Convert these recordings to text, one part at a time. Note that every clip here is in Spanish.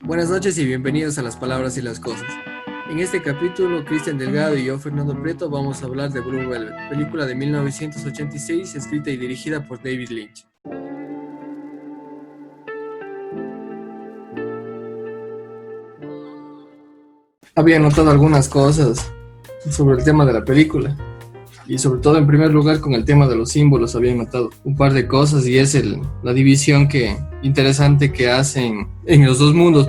Buenas noches y bienvenidos a Las Palabras y las Cosas. En este capítulo, Cristian Delgado y yo, Fernando Prieto, vamos a hablar de Blue Velvet, película de 1986, escrita y dirigida por David Lynch. Había notado algunas cosas sobre el tema de la película. Y sobre todo, en primer lugar, con el tema de los símbolos había notado un par de cosas, y es la división interesante que hacen en los dos mundos,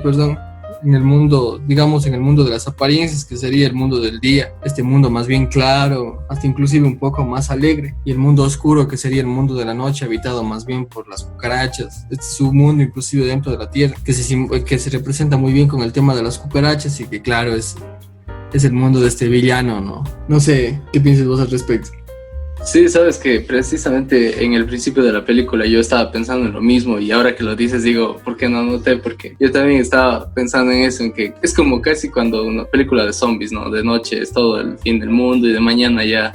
en el mundo, digamos, en el mundo de las apariencias, que sería el mundo del día, este mundo más bien claro, hasta inclusive un poco más alegre, y el mundo oscuro, que sería el mundo de la noche, habitado más bien por las cucarachas. Este es un mundo inclusive dentro de la Tierra, que se representa muy bien con el tema de las cucarachas, y que claro, es el mundo de este villano, ¿no? No sé, ¿qué piensas vos al respecto? Sí, sabes que precisamente en el principio de la película yo estaba pensando en lo mismo, y ahora que lo dices digo, ¿por qué no noté? Porque yo también estaba pensando en eso, en que es como casi cuando una película de zombies, ¿no? De noche es todo el fin del mundo y de mañana ya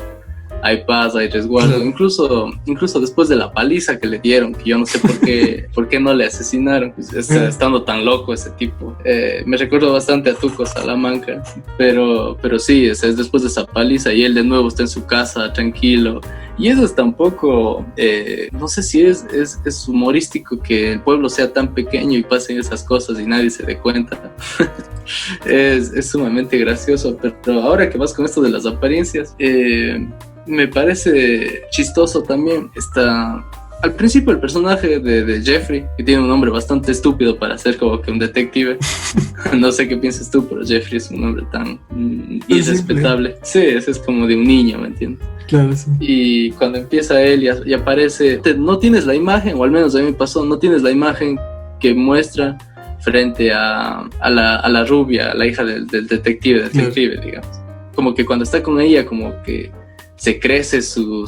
hay paz, hay resguardo. Claro. Incluso después de la paliza que le dieron, que yo no sé por qué no le asesinaron, pues, estando tan loco ese tipo. Me recuerdo bastante a Tuco Salamanca, pero sí, es después de esa paliza y él de nuevo está en su casa tranquilo. Y eso es tampoco, no sé si es humorístico que el pueblo sea tan pequeño y pasen esas cosas y nadie se dé cuenta. es sumamente gracioso, pero ahora que vas con esto de las apariencias, me parece chistoso también. Al principio el personaje de Jeffrey, que tiene un nombre bastante estúpido para ser como que un detective. No sé qué piensas tú, pero Jeffrey es un nombre tan irrespetable. Sí, ese es como de un niño, ¿me entiendes? Claro, sí. Y cuando empieza él y aparece, no tienes la imagen, o al menos a mí me pasó, no tienes la imagen que muestra frente a la rubia, la hija del detective, claro, digamos. Como que cuando está con ella, como que se crece su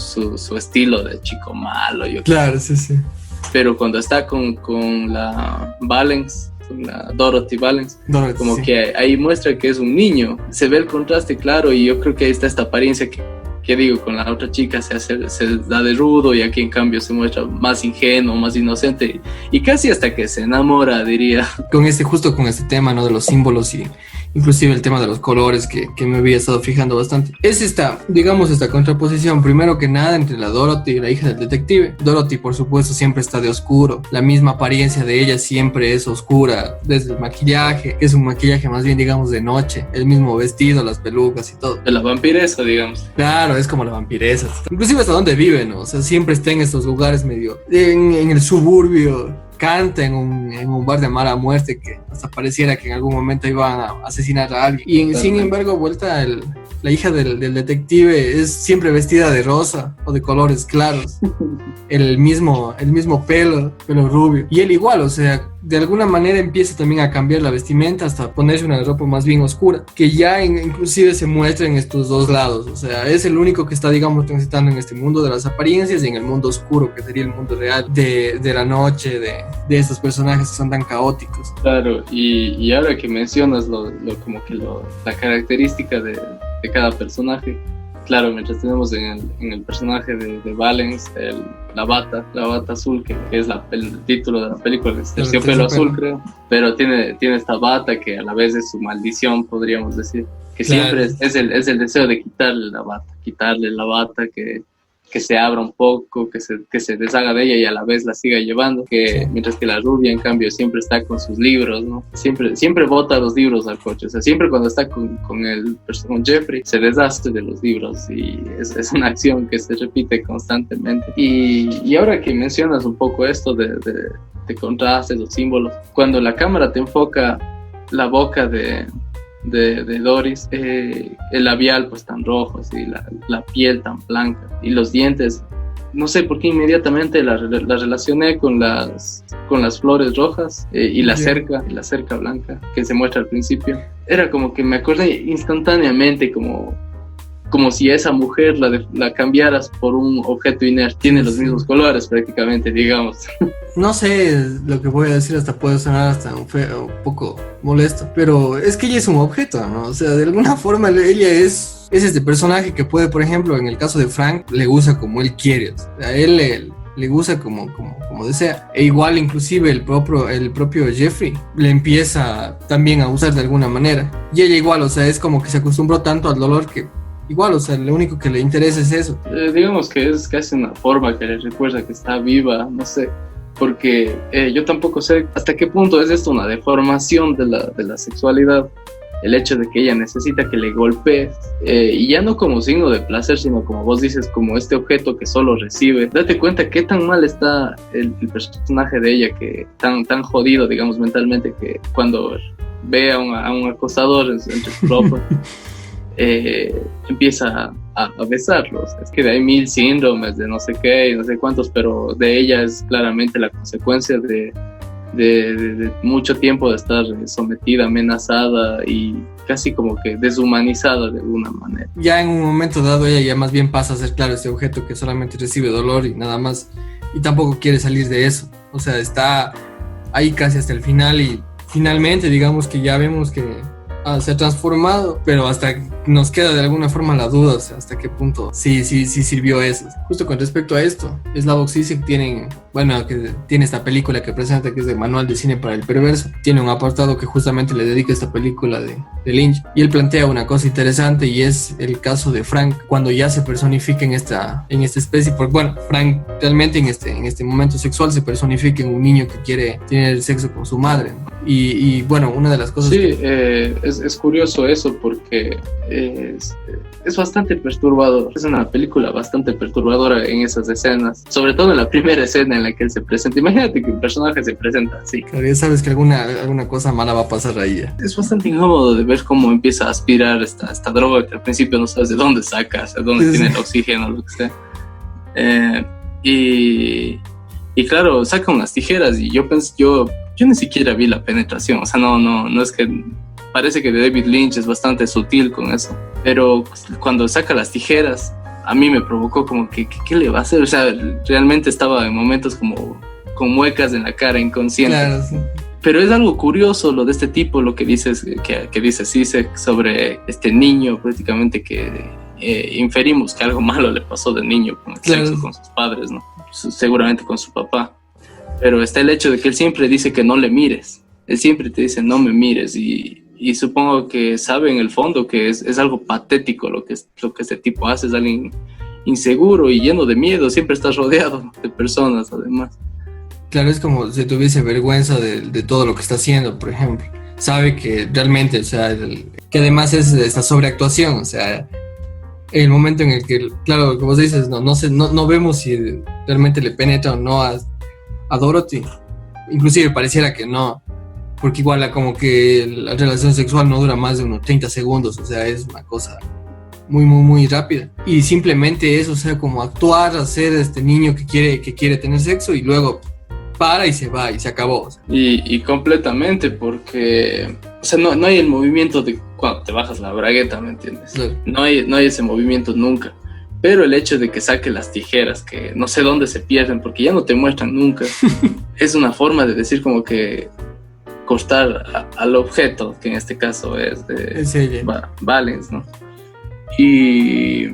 estilo de chico malo. Claro, sí. Pero cuando está con la Valens, con la Dorothy Valens, como sí, que ahí muestra que es un niño. Se ve el contraste claro, y yo creo que ahí está esta apariencia que digo, con la otra chica se da de rudo, y aquí en cambio se muestra más ingenuo, más inocente, y casi hasta que se enamora, diría. Justo con este tema, ¿no? De los símbolos y inclusive el tema de los colores que me había estado fijando bastante. Es esta contraposición, primero que nada, entre la Dorothy y la hija del detective. Dorothy, por supuesto, siempre está de oscuro. La misma apariencia de ella siempre es oscura, desde el maquillaje, que es un maquillaje más bien, digamos, de noche. El mismo vestido, las pelucas y todo. De la vampiresa, digamos. Claro, es como la vampiresa. Inclusive hasta donde vive, ¿no? O sea, siempre está en estos lugares medio en el suburbio. Canta en un bar de mala muerte, que hasta pareciera que en algún momento iban a asesinar a alguien. Y sin embargo, la hija del detective es siempre vestida de rosa o de colores claros. El mismo pelo rubio. Y él igual, o sea, de alguna manera empieza también a cambiar la vestimenta hasta ponerse una ropa más bien oscura, que ya inclusive se muestra en estos dos lados. O sea, es el único que está, digamos, transitando en este mundo de las apariencias y en el mundo oscuro, que sería el mundo real de la noche, de estos personajes que son tan caóticos. Claro, y ahora que mencionas la característica de cada personaje, claro, mientras tenemos en el personaje de Valens la bata azul, que es el título de la película, que es Terciopelo Azul, creo, pero tiene esta bata que a la vez es su maldición, podríamos decir, que claro, siempre es el deseo de quitarle la bata, que se abra un poco, que se deshaga de ella y a la vez la siga llevando, mientras que la rubia, en cambio, siempre está con sus libros, ¿no? Siempre bota los libros al coche. O sea, siempre cuando está con Jeffrey, se deshace de los libros, y es una acción que se repite constantemente. Y ahora que mencionas un poco esto de contrastes, los símbolos, cuando la cámara te enfoca la boca de Doris, el labial pues tan rojo, así, la piel tan blanca y los dientes, no sé por qué inmediatamente la relacioné con las flores rojas, y la cerca blanca que se muestra al principio. Era como que me acordé instantáneamente, como si esa mujer la cambiaras por un objeto inerte. Tiene los mismos colores prácticamente, digamos. No sé, lo que voy a decir hasta puede sonar hasta un poco molesto, pero es que ella es un objeto, ¿no? O sea, de alguna forma ella es este personaje que puede, por ejemplo, en el caso de Frank, le usa como él quiere. O sea, él le usa como desea. E igual inclusive el propio Jeffrey le empieza también a usar de alguna manera. Y ella igual, o sea, es como que se acostumbró tanto al dolor que igual, o sea, lo único que le interesa es eso. Digamos que es casi una forma que le recuerda que está viva, no sé. Porque yo tampoco sé hasta qué punto es esto una deformación de la sexualidad. El hecho de que ella necesita que le golpees, y ya no como signo de placer, sino como vos dices, como este objeto que solo recibe. Date cuenta qué tan mal está el personaje de ella, que tan jodido, digamos, mentalmente, que cuando ve a un acosador entre su ropa, empieza a besarlos. Es que hay 1000 síndromes de no sé qué y no sé cuántos, pero de ella es claramente la consecuencia de mucho tiempo de estar sometida, amenazada y casi como que deshumanizada de alguna manera. Ya en un momento dado ella ya más bien pasa a ser, claro, este objeto que solamente recibe dolor y nada más, y tampoco quiere salir de eso. O sea, está ahí casi hasta el final y finalmente digamos que ya vemos que se ha transformado, pero hasta nos queda de alguna forma la duda, o sea, hasta qué punto sí sirvió eso. Justo con respecto a esto, Slavoj Žižek que tiene esta película que presenta, que es de Manual de Cine para el Perverso, tiene un apartado que justamente le dedica a esta película de Lynch, y él plantea una cosa interesante, y es el caso de Frank, cuando ya se personifica en esta especie, porque bueno, Frank realmente en este momento sexual se personifica en un niño que quiere tener sexo con su madre, ¿no? Y bueno, una de las cosas... Sí, es curioso eso, porque es bastante perturbador. Es una película bastante perturbadora en esas escenas, sobre todo en la primera escena en la que él se presenta. Imagínate que un personaje se presenta así. Claro, ya sabes que alguna cosa mala va a pasar ahí. Es bastante incómodo de ver cómo empieza a aspirar esta droga que al principio no sabes de dónde sacas, de dónde tiene el oxígeno, lo que sea. Y claro, saca unas tijeras y yo ni siquiera vi la penetración. O sea, no es que... Parece que David Lynch es bastante sutil con eso, pero cuando saca las tijeras, a mí me provocó como que ¿qué le va a hacer? O sea, realmente estaba en momentos como con muecas en la cara, inconsciente. Claro, sí. Pero es algo curioso lo de este tipo, lo que dices, que dice Žižek sobre este niño, prácticamente que inferimos que algo malo le pasó de niño con el sexo con sus padres, ¿no? Seguramente con su papá. Pero está el hecho de que él siempre dice que no le mires. Él siempre te dice no me mires, y supongo que sabe en el fondo que es algo patético lo que este tipo hace. Es alguien inseguro y lleno de miedo, siempre está rodeado de personas además. Claro, es como si tuviese vergüenza de todo lo que está haciendo, por ejemplo. Sabe que realmente, o sea, que además es esta sobreactuación, o sea, el momento en el que, claro, como vos dices, no vemos si realmente le penetra o no a Dorothy. Inclusive pareciera que no, porque igual como que la relación sexual no dura más de unos 30 segundos, o sea, es una cosa muy, muy, muy rápida. Y simplemente eso, o sea, como actuar, hacer este niño que quiere tener sexo y luego para y se va y se acabó. O sea. Y completamente, porque, o sea, no hay el movimiento de cuando te bajas la bragueta, ¿me entiendes? Claro. No hay ese movimiento nunca. Pero el hecho de que saque las tijeras, que no sé dónde se pierden, porque ya no te muestran nunca, es una forma de decir como que cortar al objeto, que en este caso es de Valens, ¿no? Y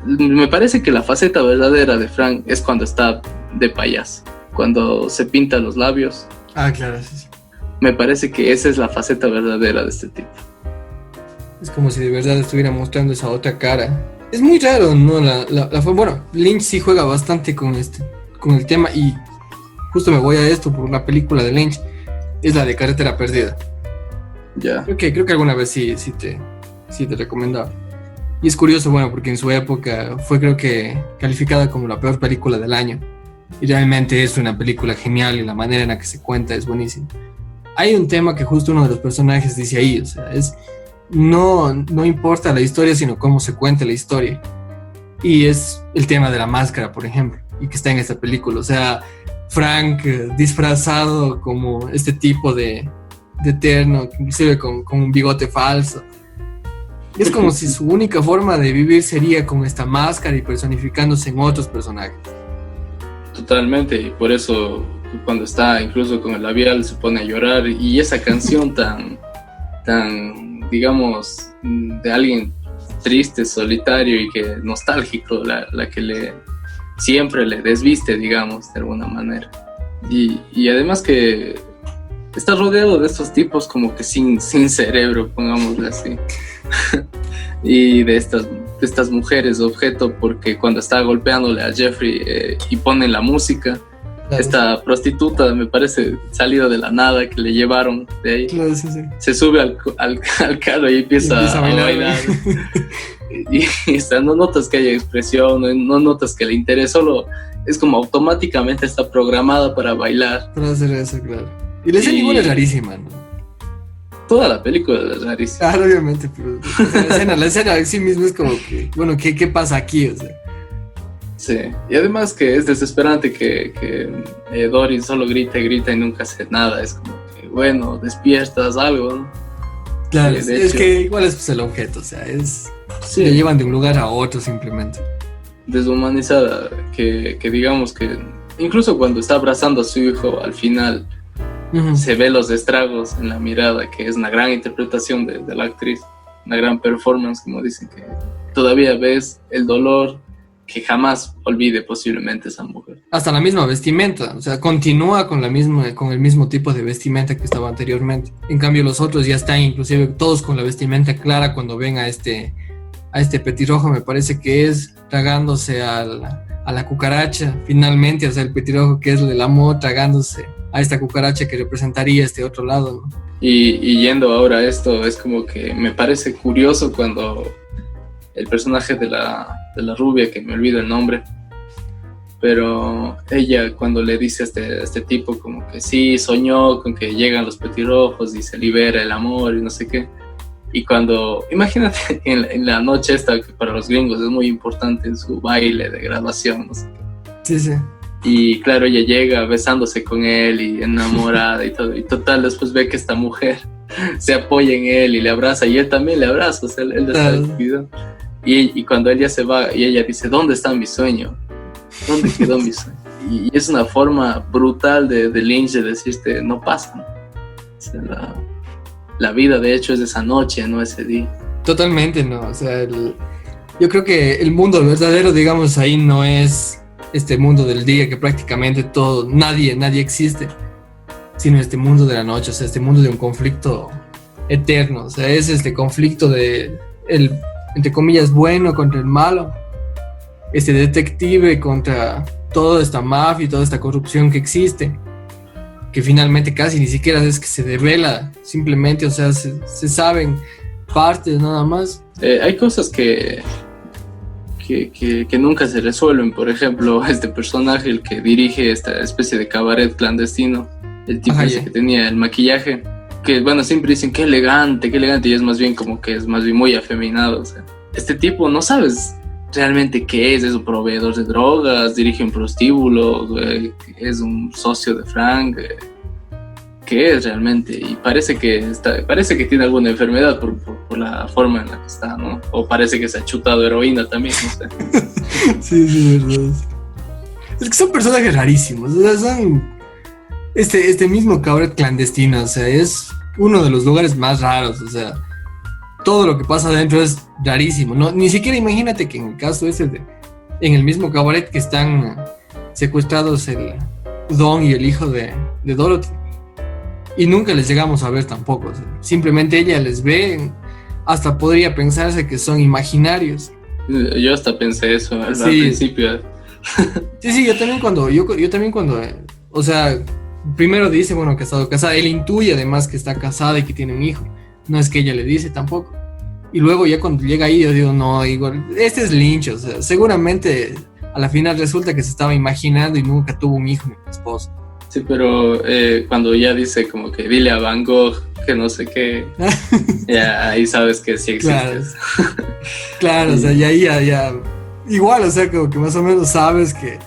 me parece que la faceta verdadera de Frank es cuando está de payaso, cuando se pinta los labios. Ah, claro, sí. Me parece que esa es la faceta verdadera de este tipo. Es como si de verdad estuviera mostrando esa otra cara. Es muy raro, ¿no? Bueno, Lynch sí juega bastante con el tema, y justo me voy a esto por una película de Lynch, es la de Carretera Perdida. Ya. Creo que alguna vez sí te recomendaba. Y es curioso, bueno, porque en su época fue, creo que, calificada como la peor película del año. Y realmente es una película genial y la manera en la que se cuenta es buenísima. Hay un tema que justo uno de los personajes dice ahí, o sea, no importa la historia, sino cómo se cuenta la historia. Y es el tema de la máscara, por ejemplo, y que está en esta película. O sea, Frank disfrazado como este tipo de eterno, inclusive con un bigote falso. Es como si su única forma de vivir sería con esta máscara y personificándose en otros personajes. Totalmente, y por eso cuando está incluso con el labial se pone a llorar, y esa canción tan digamos, de alguien triste, solitario y que nostálgico, la que siempre le desviste, digamos, de alguna manera. Y además que está rodeado de estos tipos como que sin cerebro, pongámoslo así. Y de estas mujeres objeto, porque cuando está golpeándole a Jeffrey y ponen la música, claro, esta prostituta me parece salida de la nada que le llevaron de ahí, claro, sí. Se sube al carro y empieza a bailar. Y no notas que haya expresión, no notas que le interese, solo es como automáticamente está programada para bailar. Para hacer eso, claro. Y la escena igual es rarísima, ¿no? Toda la película es rarísima. Claro, obviamente, pero la escena en sí misma es como que, bueno, ¿qué pasa aquí? O sea. Sí, y además que es desesperante que Dory solo grita y nunca hace nada. Es como que, bueno, despiertas algo, ¿no? Claro, es hecho, que igual es pues, el objeto, o sea, sí, le llevan de un lugar a otro simplemente. Deshumanizada, que digamos que incluso cuando está abrazando a su hijo al final, se ve los estragos en la mirada, que es una gran interpretación de la actriz, una gran performance, como dicen, que todavía ves el dolor que jamás olvide posiblemente esa mujer. Hasta la misma vestimenta, o sea, continúa con el mismo tipo de vestimenta que estaba anteriormente. En cambio los otros ya están inclusive todos con la vestimenta clara cuando ven a este petirrojo, me parece que es tragándose a la cucaracha, finalmente, o sea, el petirrojo que es el amor tragándose a esta cucaracha que representaría este otro lado, ¿no? Y yendo ahora a esto, es como que me parece curioso cuando el personaje de la rubia, que me olvido el nombre, pero ella cuando le dice a este tipo como que sí, soñó con que llegan los petirrojos y se libera el amor y no sé qué, y cuando, imagínate en la noche esta, que para los gringos es muy importante, en su baile de graduación, no sé qué. Sí. Y claro, ella llega besándose con él y enamorada y todo, y total después ve que esta mujer se apoya en él y le abraza, y él también le abraza, o sea, él está olvidando. Y cuando ella se va, y ella dice, ¿dónde está mi sueño? ¿Dónde quedó mi sueño? Y es una forma brutal de Lynch de decirte, no pasa, ¿no? O sea, la vida de hecho es esa noche, no ese día. Totalmente, ¿no? O sea, yo creo que el mundo verdadero, digamos, ahí no es este mundo del día que prácticamente nadie existe, sino este mundo de la noche, o sea, este mundo de un conflicto eterno, o sea, es este conflicto de el, entre comillas, bueno contra el malo, este detective contra toda esta mafia y toda esta corrupción que existe, que finalmente casi ni siquiera es que se devela, simplemente, o sea, se saben partes nada más. Hay cosas que nunca se resuelven. Por ejemplo, este personaje, el que dirige esta especie de cabaret clandestino, el tipo ese que tenía el maquillaje, que bueno, siempre dicen qué elegante, y es más bien como que es más bien muy afeminado. O sea, este tipo no sabes realmente qué es un proveedor de drogas, dirige un prostíbulo, es un socio de Frank, qué es realmente, y parece que tiene alguna enfermedad por la forma en la que está, ¿no? O parece que se ha chutado heroína también, no sé. Sí, verdad. Es que son personajes rarísimos, o sea, son este mismo cabaret clandestino, o sea, es uno de los lugares más raros, o sea, todo lo que pasa adentro es rarísimo, ¿no? Ni siquiera imagínate que en el caso ese en el mismo cabaret que están secuestrados el Don y el hijo de Dorothy, y nunca les llegamos a ver tampoco, o sea, simplemente ella les ve, hasta podría pensarse que son imaginarios. Yo hasta pensé eso al principio. Sí, yo también cuando, o sea, primero dice, bueno, que ha estado casada, él intuye además que está casada y que tiene un hijo, no es que ella le dice tampoco, y luego ya cuando llega ahí yo digo, no, igual, este es Lynch, o sea, seguramente a la final resulta que se estaba imaginando y nunca tuvo un hijo ni un esposo. Sí, pero cuando ya dice como que dile a Van Gogh que no sé qué, ya ahí sabes que sí existe. Claro, o sea, ya, igual, o sea, como que más o menos sabes que...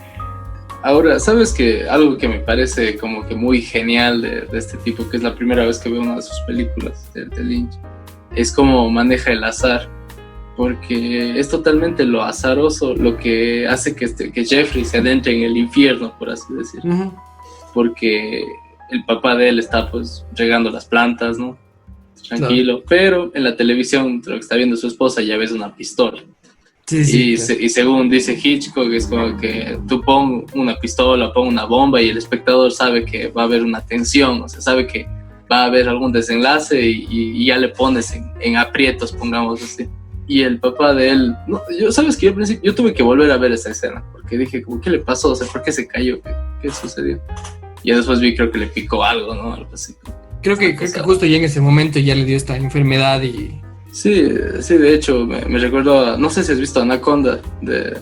Ahora, ¿sabes que algo que me parece como que muy genial de este tipo, que es la primera vez que veo una de sus películas de Lynch, es cómo maneja el azar? Porque es totalmente lo azaroso lo que hace que Jeffrey se adentre en el infierno, por así decirlo. Uh-huh. Porque el papá de él está pues regando las plantas, ¿no? Tranquilo, claro. Pero en la televisión, lo que está viendo su esposa, ya ves una pistola. Sí, sí, y según dice Hitchcock, es como que tú pon una pistola, pon una bomba y el espectador sabe que va a haber una tensión, o sea, sabe que va a haber algún desenlace y ya le pones en aprietos, pongamos así. Y el papá de él, no, sabes que yo al principio yo tuve que volver a ver esa escena, porque dije, como, ¿qué le pasó? O sea, ¿por qué se cayó? ¿Qué sucedió? Y después vi, creo que le picó algo, ¿no? Algo así. Creo que justo ya en ese momento ya le dio esta enfermedad y... Sí, de hecho, me recuerdo, no sé si has visto Anaconda, de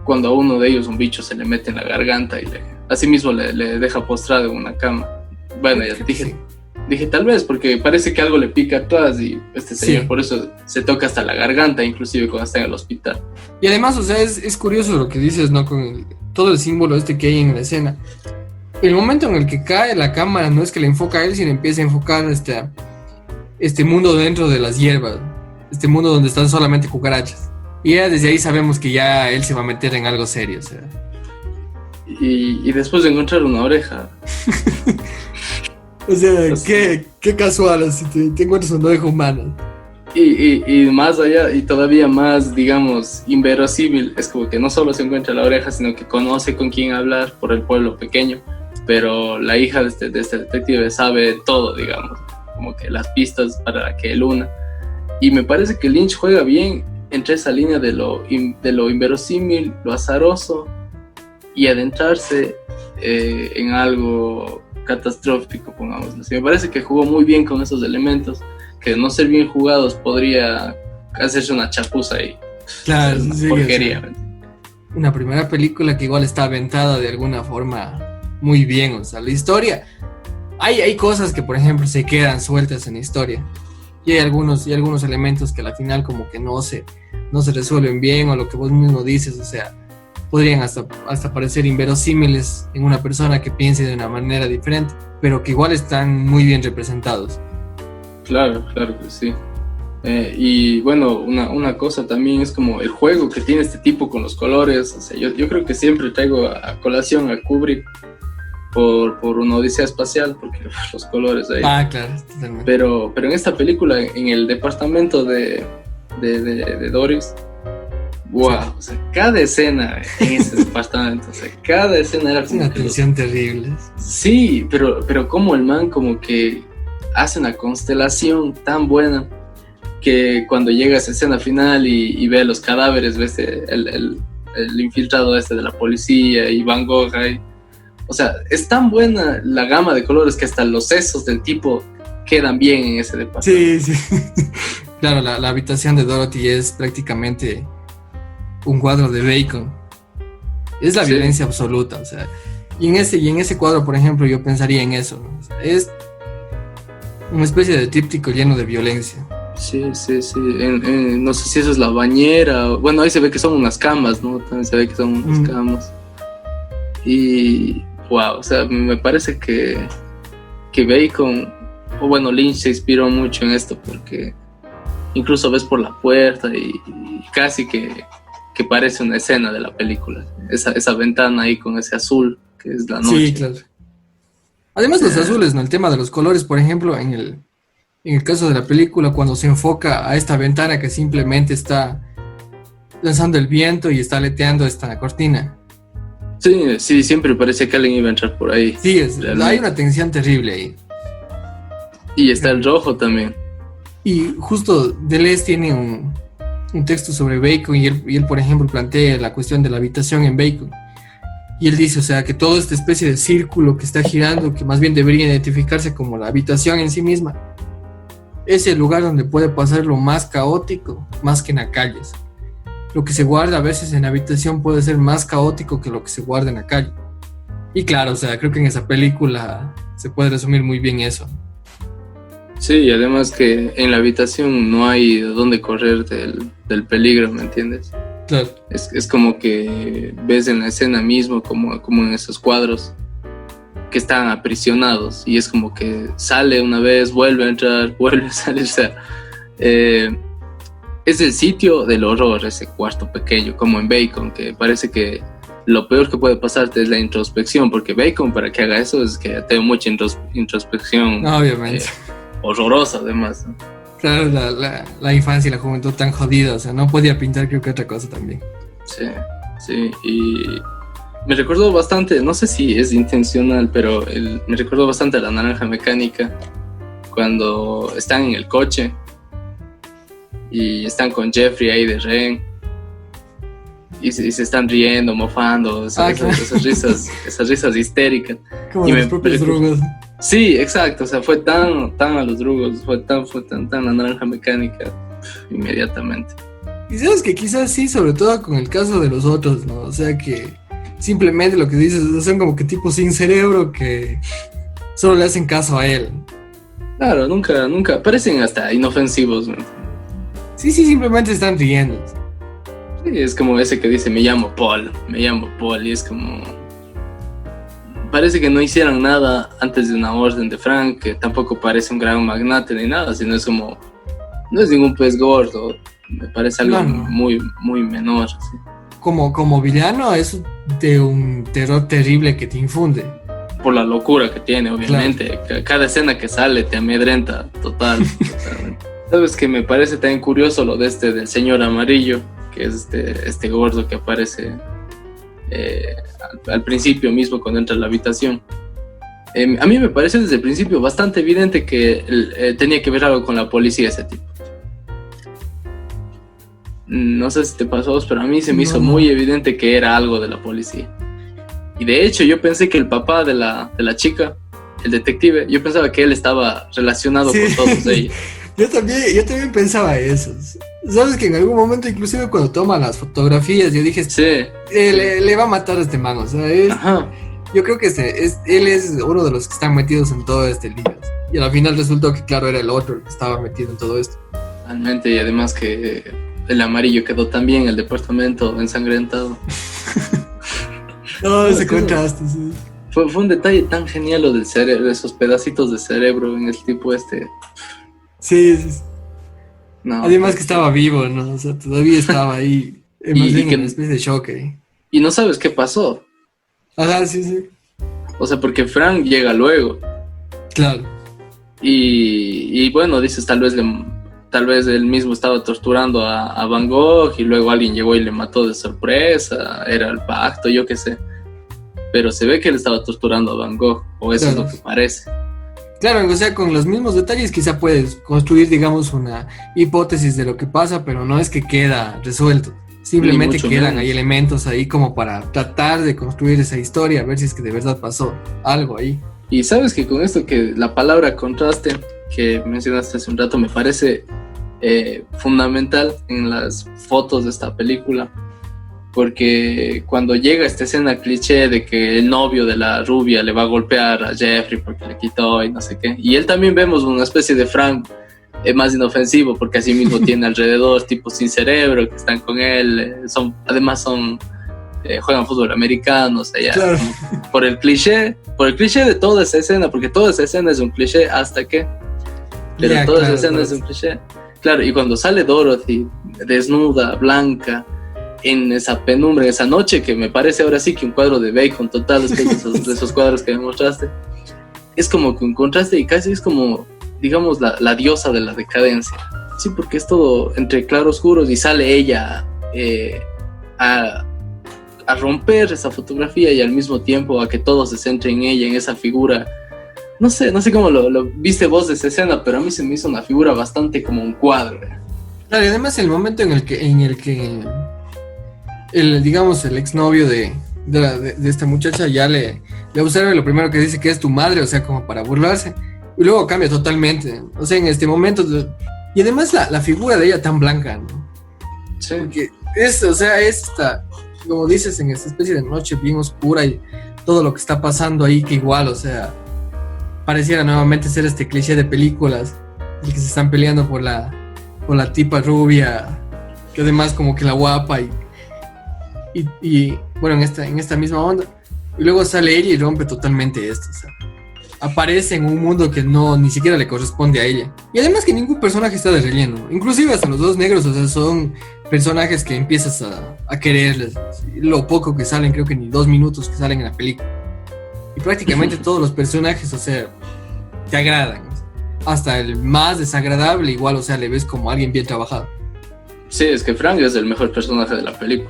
cuando a uno de ellos un bicho se le mete en la garganta y así mismo le deja postrado en una cama. Bueno, ya dije tal vez, porque parece que algo le pica atrás y este señor por eso se toca hasta la garganta, inclusive cuando está en el hospital. Y además, o sea, es curioso lo que dices, ¿no? Con todo el símbolo este que hay en la escena. El momento en el que cae la cámara no es que le enfoca a él, sino empieza a enfocar este mundo dentro de las hierbas, este mundo donde están solamente cucarachas. Y ya desde ahí sabemos que ya él se va a meter en algo serio, o sea. Y después de encontrar una oreja. O sea, qué casual, así te encuentras una oreja humana. Y más allá, y todavía más, digamos, inverosímil, es como que no solo se encuentra la oreja, sino que conoce con quién hablar por el pueblo pequeño, pero la hija de este detective sabe todo, digamos, como que las pistas para que él una. Y me parece que Lynch juega bien entre esa línea de lo inverosímil, lo azaroso, y adentrarse en algo catastrófico, pongámoslo así. Me parece que jugó muy bien con esos elementos, que de no ser bien jugados podría hacerse una chapuza ahí. Claro, sí, porquería. Sí. Una primera película que igual está aventada de alguna forma muy bien, o sea, la historia. Hay cosas que, por ejemplo, se quedan sueltas en la historia. Y hay algunos elementos que al final como que no se resuelven bien, o lo que vos mismo dices, o sea, podrían hasta parecer inverosímiles en una persona que piense de una manera diferente, pero que igual están muy bien representados. Claro que sí. Y bueno, una cosa también es como el juego que tiene este tipo con los colores. O sea, yo creo que siempre traigo a colación a Kubrick por una odisea espacial, porque los colores ahí. Ah, claro, totalmente. Pero en esta película, en el departamento de Doris, wow, sí. O sea, cada escena en ese departamento, o sea, cada escena era como una tensión terrible. Sí, pero como el man como que hace una constelación tan buena que cuando llega a esa escena final y ve los cadáveres, ves el infiltrado de la policía y Van Gogh ahí. O sea, es tan buena la gama de colores que hasta los sesos del tipo quedan bien en ese departamento. Sí. Claro, la habitación de Dorothy es prácticamente un cuadro de Bacon. Es la violencia absoluta, o sea. Y en ese cuadro, por ejemplo, yo pensaría en eso, ¿no? O sea, es una especie de tríptico lleno de violencia. Sí. No sé si eso es la bañera. Bueno, ahí se ve que son unas camas, ¿no? También se ve que son unas camas. Y wow, o sea, me parece que Bacon, o bueno, Lynch se inspiró mucho en esto, porque incluso ves por la puerta y casi que parece una escena de la película. Esa ventana ahí con ese azul, que es la noche. Sí, claro. Además los azules, ¿no? El tema de los colores, por ejemplo, en el caso de la película, cuando se enfoca a esta ventana que simplemente está lanzando el viento y está aleteando esta cortina. Sí, siempre parecía que alguien iba a entrar por ahí. Sí, hay una tensión terrible ahí. Y está el rojo también. Y justo Deleuze tiene un texto sobre Bacon y él, por ejemplo, plantea la cuestión de la habitación en Bacon. Y él dice, o sea, que toda esta especie de círculo que está girando, que más bien debería identificarse como la habitación en sí misma, es el lugar donde puede pasar lo más caótico, más que en las calles. Lo que se guarda a veces en la habitación puede ser más caótico que lo que se guarda en la calle. Y claro, o sea, creo que en esa película se puede resumir muy bien eso. Sí, y además que en la habitación no hay de dónde correr del peligro, ¿me entiendes? Claro. Es como que ves en la escena mismo, como en esos cuadros, que están aprisionados, y es como que sale una vez, vuelve a entrar, vuelve a salir, o sea, es el sitio del horror, ese cuarto pequeño, como en Bacon, que parece que lo peor que puede pasarte es la introspección, porque Bacon, para que haga eso, es que tengo mucha introspección. Obviamente. Horrorosa, además, ¿no? Claro, la infancia y la juventud tan jodida, o sea, no podía pintar creo que otra cosa también. Sí, sí, y me recuerdo bastante, no sé si es intencional, pero me recuerdo bastante a La Naranja Mecánica, cuando están en el coche y están con Jeffrey ahí de rehén y se están riendo, mofando, Claro. esas risas histéricas. Como Y los propios drugos. Sí, exacto, o sea, fue tan a los drugos, fue tan La Naranja Mecánica, inmediatamente. Y sabes que quizás sí, sobre todo con el caso de los otros, ¿no? O sea que simplemente lo que dices, son como que tipos sin cerebro que solo le hacen caso a él. Claro, nunca, parecen hasta inofensivos, ¿no? Sí, simplemente están riendo. Sí, es como ese que dice, me llamo Paul, y es como... Parece que no hicieran nada antes de una orden de Frank, que tampoco parece un gran magnate ni nada, sino es como... No es ningún pez gordo, me parece algo muy, muy menor, así. Como villano es de un terror terrible que te infunde. Por la locura que tiene, obviamente. Claro. Cada escena que sale te amedrenta totalmente. Sabes que me parece también curioso lo de del señor amarillo, que es este gordo que aparece al principio mismo cuando entra a la habitación. A mí me parece desde el principio bastante evidente que tenía que ver algo con la policía ese tipo. No sé si te pasó, pero a mí se me hizo muy evidente que era algo de la policía. Y de hecho yo pensé que el papá de la chica, el detective, yo pensaba que él estaba relacionado con todos ellos. Yo también pensaba eso. Sabes que en algún momento, inclusive cuando toma las fotografías, yo dije, sí, le va a matar a este man, o sea, yo creo que él es uno de los que están metidos en todo este lío. Y al final resultó que claro, era el otro el que estaba metido en todo esto. Realmente, y además que el amarillo quedó también, el departamento ensangrentado. No, ese contraste, sí. Fue un detalle tan genial lo del cerebro, de esos pedacitos de cerebro en el tipo Sí. No, además que estaba vivo, ¿no? O sea, todavía estaba ahí, más bien en una especie de shock ahí. Y no sabes qué pasó. Ajá, sí. O sea, porque Frank llega luego. Claro. Y bueno, dices, tal vez él mismo estaba torturando a Van Gogh y luego alguien llegó y le mató de sorpresa, era el pacto, yo qué sé. Pero se ve que él estaba torturando a Van Gogh, o eso claro. Es lo que parece. Claro, o sea, con los mismos detalles quizá puedes construir, digamos, una hipótesis de lo que pasa, pero no es que queda resuelto. Simplemente quedan ahí elementos ahí como para tratar de construir esa historia, a ver si es que de verdad pasó algo ahí. Y sabes que con esto que la palabra contraste que mencionaste hace un rato me parece fundamental en las fotos de esta película, porque cuando llega esta escena cliché de que el novio de la rubia le va a golpear a Jeffrey porque le quitó y no sé qué, y él también vemos una especie de Frank más inofensivo porque así mismo tiene alrededor tipos sin cerebro que están con él, además juegan fútbol americano, o sea, ya, claro. por el cliché de toda esa escena, porque toda esa escena es un cliché hasta que, pero ya, toda esa escena es un cliché, claro, y cuando sale Dorothy desnuda, blanca, en esa penumbra, en esa noche, que me parece ahora sí que un cuadro de Bacon total después de esos cuadros que me mostraste, es como que un contraste y casi es como, digamos, la diosa de la decadencia, sí, porque es todo entre claroscuros y sale ella a romper esa fotografía y al mismo tiempo a que todo se centre en ella, en esa figura. No sé cómo lo viste vos de esa escena, pero a mí se me hizo una figura bastante como un cuadro. Claro, y además el momento en el que digamos, el exnovio de esta muchacha ya le observa y lo primero que dice que es tu madre, o sea, como para burlarse, y luego cambia totalmente, o sea, en este momento, y además la figura de ella tan blanca, ¿no? Sí. Porque esta, como dices, en esta especie de noche bien oscura y todo lo que está pasando ahí, que igual, o sea, pareciera nuevamente ser este cliché de películas, el que se están peleando por la tipa rubia, que además como que la guapa y bueno, en esta misma onda, y luego sale ella y rompe totalmente esto, o sea, aparece en un mundo que ni siquiera le corresponde a ella, y además que ningún personaje está de relleno, inclusive hasta los dos negros, o sea, son personajes que empiezas a quererles, lo poco que salen, creo que ni 2 minutos que salen en la película, y prácticamente todos los personajes, o sea, te agradan, hasta el más desagradable, igual, o sea, le ves como alguien bien trabajado. Sí, es que Frank es el mejor personaje de la película.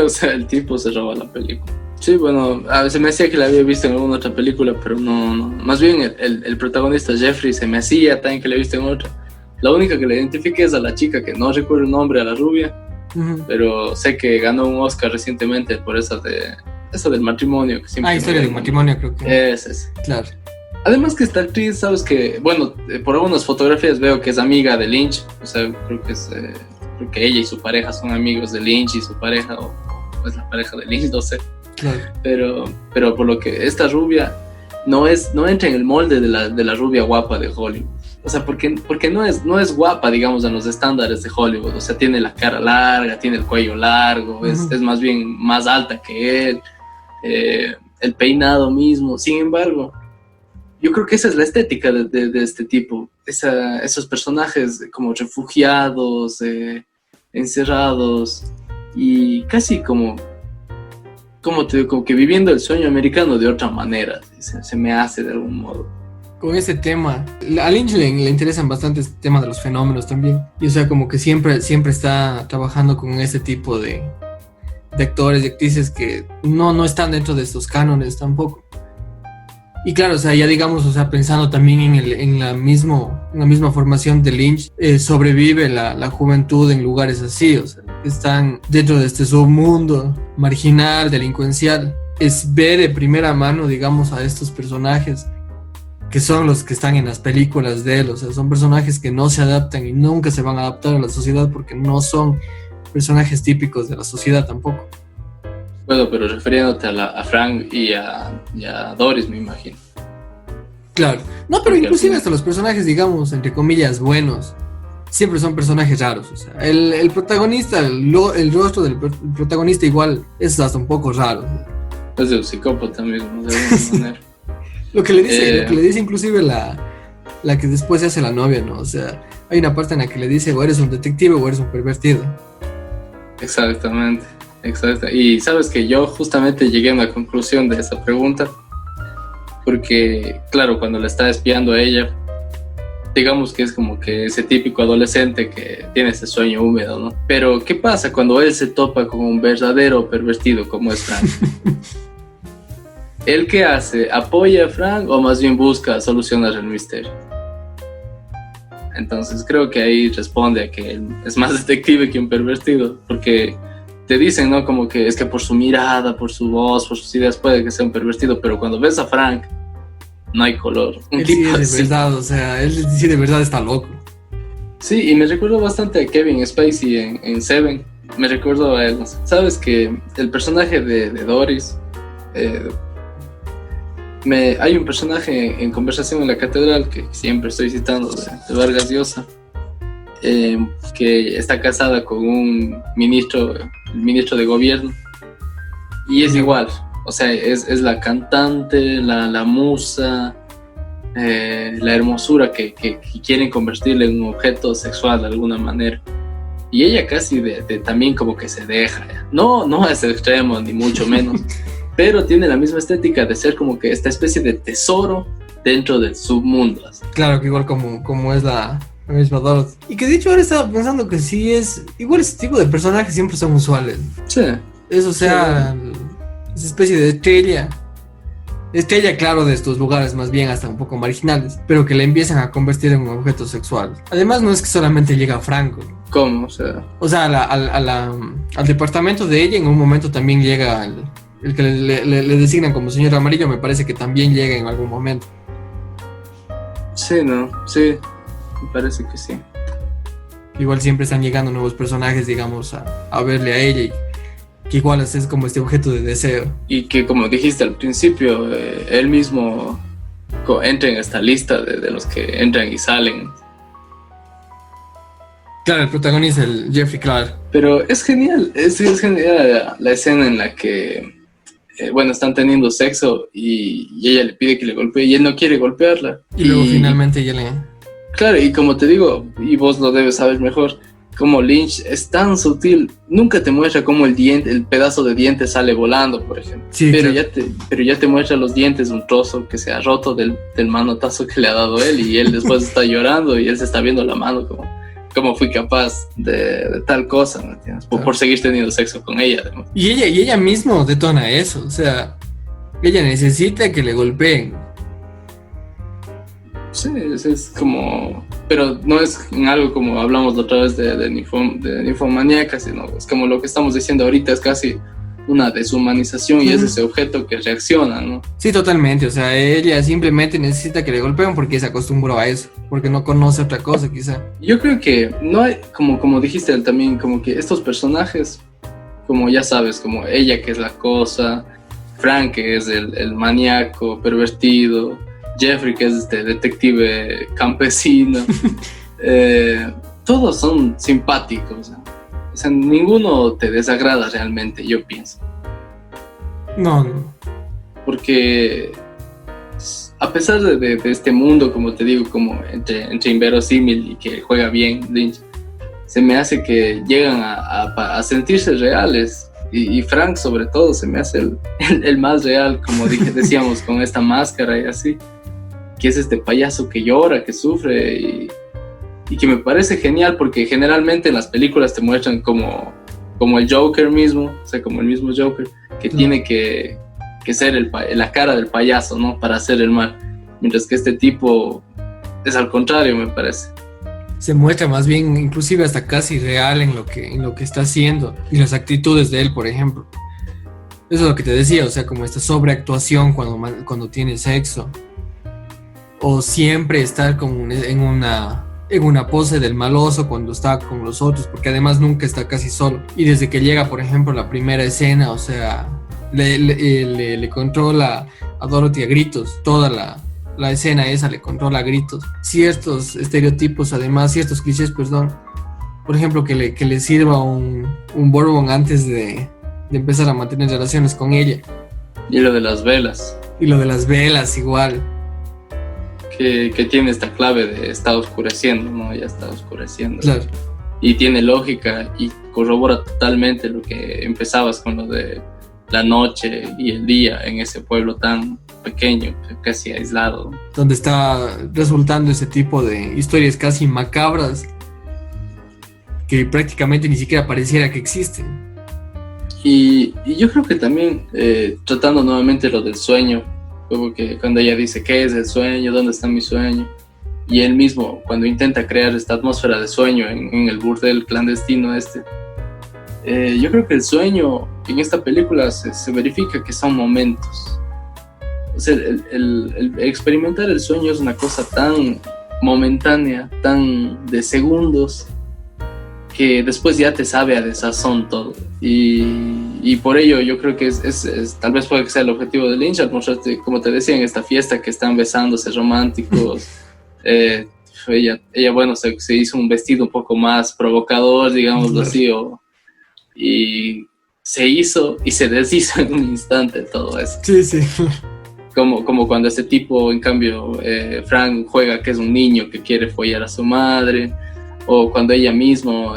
O sea, el tipo se roba la película. Sí, bueno, a veces me decía que la había visto en alguna otra película, pero no. Más bien el protagonista Jeffrey se me hacía también que la he visto en otra. La única que le identifiqué es a la chica, que no recuerdo el nombre, a la rubia, pero sé que ganó un Oscar recientemente por esa del matrimonio. Que siempre historia de un matrimonio, creo que. Es. Claro. Además que esta actriz, sabes que, bueno, por algunas fotografías veo que es amiga de Lynch, o sea, creo que ella y su pareja son amigos de Lynch y su pareja, o es la pareja de Lynch, no sé. Claro. Pero por lo que esta rubia no entra en el molde de la rubia guapa de Hollywood. O sea, porque no es guapa, digamos, en los estándares de Hollywood. O sea, tiene la cara larga, tiene el cuello largo, es más bien más alta que él, el peinado mismo. Sin embargo, yo creo que esa es la estética de este tipo. Esos personajes como refugiados, encerrados y casi como que viviendo el sueño americano de otra manera, se me hace de algún modo. Con ese tema, a Lynch le interesan bastante este tema de los fenómenos también. Y o sea, como que siempre está trabajando con ese tipo de actores y actrices que no están dentro de estos cánones tampoco. Y claro, o sea, ya digamos, o sea, pensando también en la misma formación de Lynch, sobrevive la juventud en lugares así, o sea, están dentro de este submundo marginal, delincuencial. Es ver de primera mano, digamos, a estos personajes que son los que están en las películas de él, o sea, son personajes que no se adaptan y nunca se van a adaptar a la sociedad porque no son personajes típicos de la sociedad tampoco. Bueno, pero refiriéndote a Frank y a Doris, me imagino. Claro. No, pero inclusive hasta los personajes, digamos, entre comillas, buenos, siempre son personajes raros. O sea, el protagonista, el rostro del protagonista igual es hasta un poco raro. Es de un psicópata mismo, de alguna manera. Lo que le dice inclusive la que después se hace la novia, ¿no? O sea, hay una parte en la que le dice o eres un detective o eres un pervertido. Exactamente. Y sabes que yo justamente llegué a una conclusión de esa pregunta, porque claro, cuando la está espiando a ella, digamos que es como que ese típico adolescente que tiene ese sueño húmedo, ¿no? Pero ¿qué pasa cuando él se topa con un verdadero pervertido como es Frank? ¿Él qué hace? ¿Apoya a Frank o más bien busca solucionar el misterio? Entonces creo que ahí responde a que él es más detective que un pervertido, porque te dicen, ¿no? Como que es que por su mirada, por su voz, por sus ideas puede que sea un pervertido, pero cuando ves a Frank, no hay color. Él sí es de verdad, o sea, él sí de verdad está loco. Sí, y me recuerdo bastante a Kevin Spacey en Seven. Me recuerdo a él. ¿Sabes que el personaje de Doris... hay un personaje en Conversación en la Catedral que siempre estoy citando de Vargas Llosa, que está casada con un ministro de gobierno y es igual, o sea, es la cantante, la musa, la hermosura que quieren convertirle en un objeto sexual de alguna manera, y ella casi también como que se deja, no a ese extremo ni mucho menos, pero tiene la misma estética de ser como que esta especie de tesoro dentro del submundo. Claro, que igual como es la misma Dorothy. Y que de hecho ahora estaba pensando que sí es... Igual ese tipo de personajes siempre son usuales. Sí. Eso, o sea, sí. Esa especie de estrella. Estrella, claro, de estos lugares más bien hasta un poco marginales, pero que le empiezan a convertir en un objeto sexual. Además, no es que solamente llega Franco. ¿Cómo? O sea, al departamento de ella en un momento también llega el que le designan como señor amarillo, me parece que también llega en algún momento. Sí, ¿no? Sí, me parece que sí. Igual siempre están llegando nuevos personajes, digamos, a verle a ella, y que igual es como este objeto de deseo. Y que, como dijiste al principio, él mismo entra en esta lista de los que entran y salen. Claro, el protagonista, el Jeffrey Clark. Pero es genial, es genial la escena en la que están teniendo sexo y ella le pide que le golpee y él no quiere golpearla. Y luego finalmente ella le... Claro, y como te digo, y vos lo debes saber mejor, como Lynch es tan sutil, nunca te muestra cómo el pedazo de diente sale volando, por ejemplo. Sí, pero, claro. ya te muestra los dientes, un trozo que se ha roto del manotazo que le ha dado él, y él después está llorando y él se está viendo la mano como fui capaz de tal cosa, ¿me entiendes? Por seguir teniendo sexo con ella, además. Y ella mismo detona eso, o sea, ella necesita que le golpeen. Sí, es como... Pero no es en algo como hablamos la otra vez de ninfomaníaca, sino es como lo que estamos diciendo ahorita, es casi una deshumanización y es ese objeto que reacciona, ¿no? Sí, totalmente, o sea, ella simplemente necesita que le golpeen porque se acostumbró a eso, porque no conoce otra cosa quizá. Yo creo que no hay, como dijiste también, como que estos personajes, como ya sabes, como ella que es la cosa, Frank que es el maníaco pervertido, Jeffrey que es este detective campesino, todos son simpáticos, ¿no? O sea, ninguno te desagrada realmente, yo pienso. No. Porque a pesar de este mundo, como te digo, como entre inverosímil y que juega bien Lynch, se me hace que llegan a sentirse reales. Y Frank sobre todo se me hace el más real, como decíamos, con esta máscara y así, que es este payaso que llora, que sufre y que me parece genial porque generalmente en las películas te muestran como el Joker mismo, o sea, como el mismo Joker, que tiene que ser la cara del payaso, ¿no? Para hacer el mal, mientras que este tipo es al contrario, me parece. Se muestra más bien, inclusive hasta casi real en lo que está haciendo y las actitudes de él, por ejemplo. Eso es lo que te decía, o sea, como esta sobreactuación cuando tiene sexo, o siempre estar en una pose del maloso cuando está con los otros, porque además nunca está casi solo. Y desde que llega, por ejemplo, la primera escena, o sea, le controla a Dorothy a gritos, toda la escena esa le controla a gritos. Ciertos estereotipos, además, ciertos clichés, perdón. Por ejemplo, que le sirva un bourbon antes de empezar a mantener relaciones con ella. Y lo de las velas. Y lo de las velas, igual. Que tiene esta clave de está oscureciendo, ¿no? Ya está oscureciendo. Claro. Y tiene lógica y corrobora totalmente lo que empezabas con lo de la noche y el día en ese pueblo tan pequeño, casi aislado. Donde está resultando ese tipo de historias casi macabras que prácticamente ni siquiera pareciera que existen. Y yo creo que también, tratando nuevamente lo del sueño, como que cuando ella dice, ¿qué es el sueño? ¿Dónde está mi sueño? Y él mismo, cuando intenta crear esta atmósfera de sueño en el burdel clandestino yo creo que el sueño en esta película se verifica que son momentos. O sea, el experimentar el sueño es una cosa tan momentánea, tan de segundos, que después ya te sabe a desazón todo. Y por ello yo creo que tal vez puede que sea el objetivo de Lynch, al mostrarte, como te decía, en esta fiesta que están besándose románticos. Ella bueno, se hizo un vestido un poco más provocador, digámoslo así, y se hizo y se deshizo en un instante todo eso. Sí, sí. Como cuando este tipo, en cambio, Frank juega que es un niño que quiere follar a su madre, o cuando ella misma,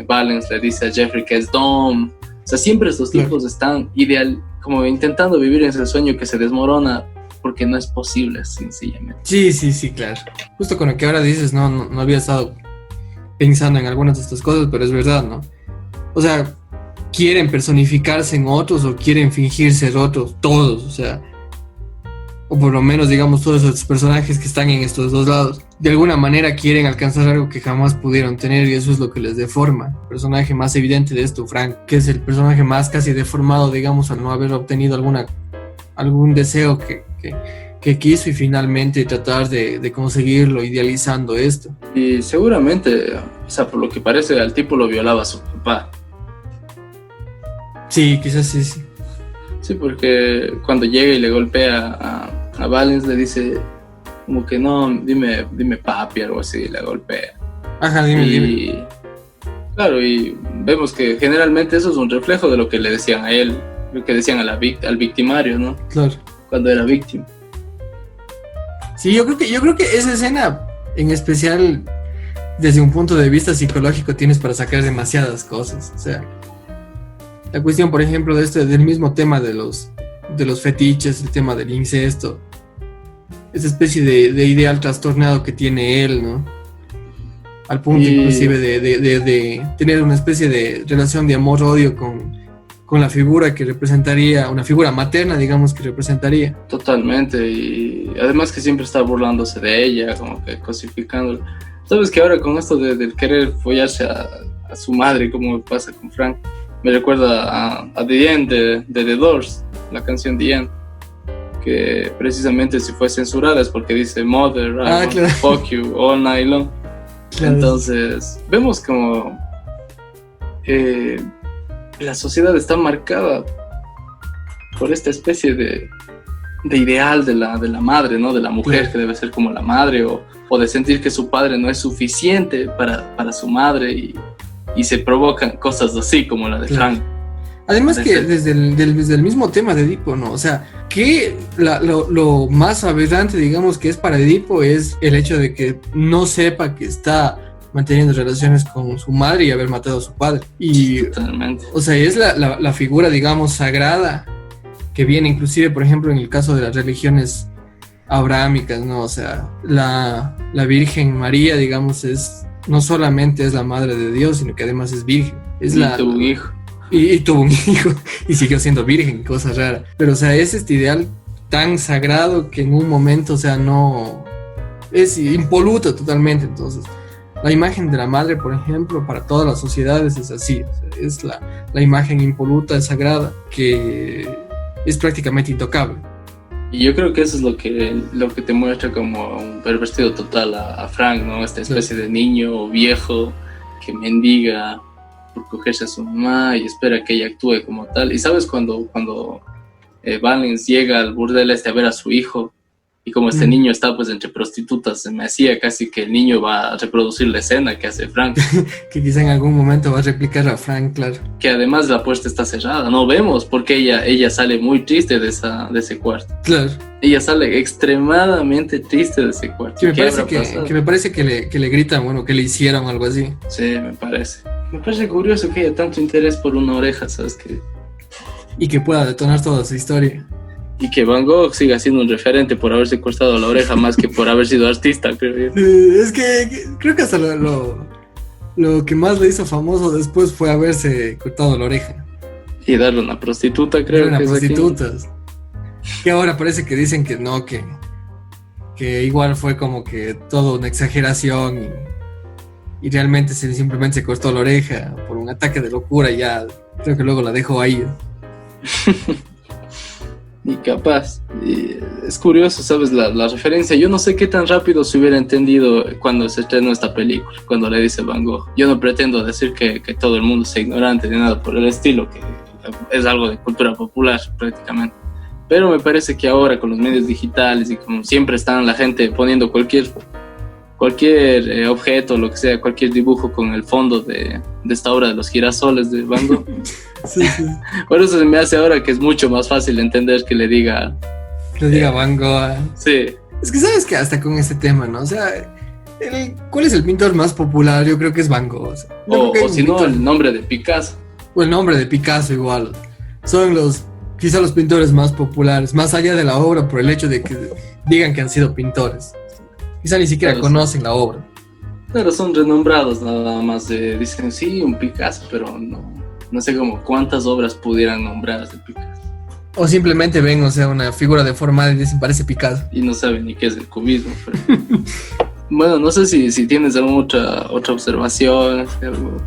Valence, le dice a Jeffrey que es Dom. O sea, siempre estos tipos están como intentando vivir ese sueño que se desmorona porque no es posible, sencillamente. Sí, claro. Justo con lo que ahora dices, no había estado pensando en algunas de estas cosas, pero es verdad, ¿no? O sea, quieren personificarse en otros o quieren fingir ser otros, todos, o sea, o por lo menos, digamos, todos esos personajes que están en estos dos lados, de alguna manera quieren alcanzar algo que jamás pudieron tener, y eso es lo que les deforma. El personaje más evidente de esto, Frank, que es el personaje más casi deformado, digamos, al no haber obtenido algún deseo que quiso, y finalmente tratar de conseguirlo idealizando esto. Y seguramente, o sea, por lo que parece, al tipo lo violaba su papá. Sí, quizás sí. Sí, porque cuando llega y le golpea a Valence, le dice como que no, dime papi, algo así, le golpea. Ajá, dime. Claro, y vemos que generalmente eso es un reflejo de lo que le decían a él, lo que decían al victimario, ¿no? Claro. Cuando era víctima. Sí, yo creo que esa escena en especial desde un punto de vista psicológico tienes para sacar demasiadas cosas. O sea, la cuestión, por ejemplo, del mismo tema de los fetiches, el tema del incesto, esa especie de ideal trastornado que tiene él, ¿no? Al punto inclusive de tener una especie de relación de amor-odio con la figura que representaría, una figura materna, digamos, que representaría. Totalmente, y además que siempre está burlándose de ella, como que cosificándola. Sabes que ahora con esto del querer follarse a su madre, como pasa con Frank, me recuerda a The End de The Doors, la canción The End, que precisamente si fue censurada es porque dice Mother, I want to fuck you all night long. Claro. Entonces vemos como la sociedad está marcada por esta especie de ideal de la madre, ¿no? De la mujer, claro, que debe ser como la madre, o de sentir que su padre no es suficiente para su madre, y se provocan cosas así como la de claro. Frank. Además que desde el mismo tema de Edipo, ¿no? O sea, que lo más aberrante, digamos, que es para Edipo es el hecho de que no sepa que está manteniendo relaciones con su madre y haber matado a su padre. Y, totalmente. O sea, es la figura, digamos, sagrada que viene inclusive, por ejemplo, en el caso de las religiones abrahámicas, ¿no? O sea, la Virgen María, digamos, no solamente es la madre de Dios, sino que además es virgen. Tuvo un hijo. Y tuvo un hijo y siguió siendo virgen, cosa rara. Pero, o sea, es este ideal tan sagrado que en un momento, o sea, no... es impoluto totalmente. Entonces, la imagen de la madre, por ejemplo, para todas las sociedades es así. O sea, es la imagen impoluta, sagrada, que es prácticamente intocable. Y yo creo que eso es lo que te muestra como un pervertido total a Frank, ¿no? Esta especie de niño viejo que mendiga por cogerse a su mamá y espera que ella actúe como tal. Y sabes, cuando Valens llega al burdel a ver a su hijo, y como este niño está pues entre prostitutas, se me hacía casi que el niño va a reproducir la escena que hace Frank. Que quizá en algún momento va a replicar a Frank, claro. Que además la puerta está cerrada, no vemos, porque ella sale muy triste de ese cuarto. Claro. Ella sale extremadamente triste de ese cuarto. Que me parece que le gritan, bueno, que le hicieron algo así. Sí, me parece. Me parece curioso que haya tanto interés por una oreja, ¿sabes qué? Y que pueda detonar toda su historia. Y que Van Gogh siga siendo un referente por haberse cortado la oreja más que por haber sido artista, creo yo. Es que creo que hasta lo que más le hizo famoso después fue haberse cortado la oreja. Y darle una prostituta, creo. Una prostitutas. Que ahora parece que dicen que no, que igual fue como que todo una exageración y realmente simplemente se cortó la oreja por un ataque de locura y ya creo que luego la dejó ahí. Y capaz, es curioso, ¿sabes? La referencia, yo no sé qué tan rápido se hubiera entendido cuando se estrenó esta película, cuando le dice Van Gogh. Yo no pretendo decir que todo el mundo sea ignorante ni nada por el estilo, que es algo de cultura popular prácticamente. Pero me parece que ahora con los medios digitales y como siempre están la gente poniendo cualquier objeto, lo que sea, cualquier dibujo con el fondo de esta obra de los girasoles de Van Gogh. Sí. Por eso se me hace ahora que es mucho más fácil entender que le diga Van Gogh. Sí. Es que sabes que hasta con este tema, ¿no? O sea, ¿cuál es el pintor más popular? Yo creo que es Van Gogh. O si no, el nombre de Picasso. O el nombre de Picasso igual. Son quizá los pintores más populares, más allá de la obra, por el hecho de que digan que han sido pintores. Quizá ni siquiera conocen la obra. Pero son renombrados nada más. Dicen, sí, un Picasso, pero no sé como cuántas obras pudieran nombrarse de Picasso. O simplemente ven, o sea, una figura deformada y dicen, parece Picasso. Y no saben ni qué es el cubismo. Pero... bueno, no sé si tienes alguna otra observación, algo.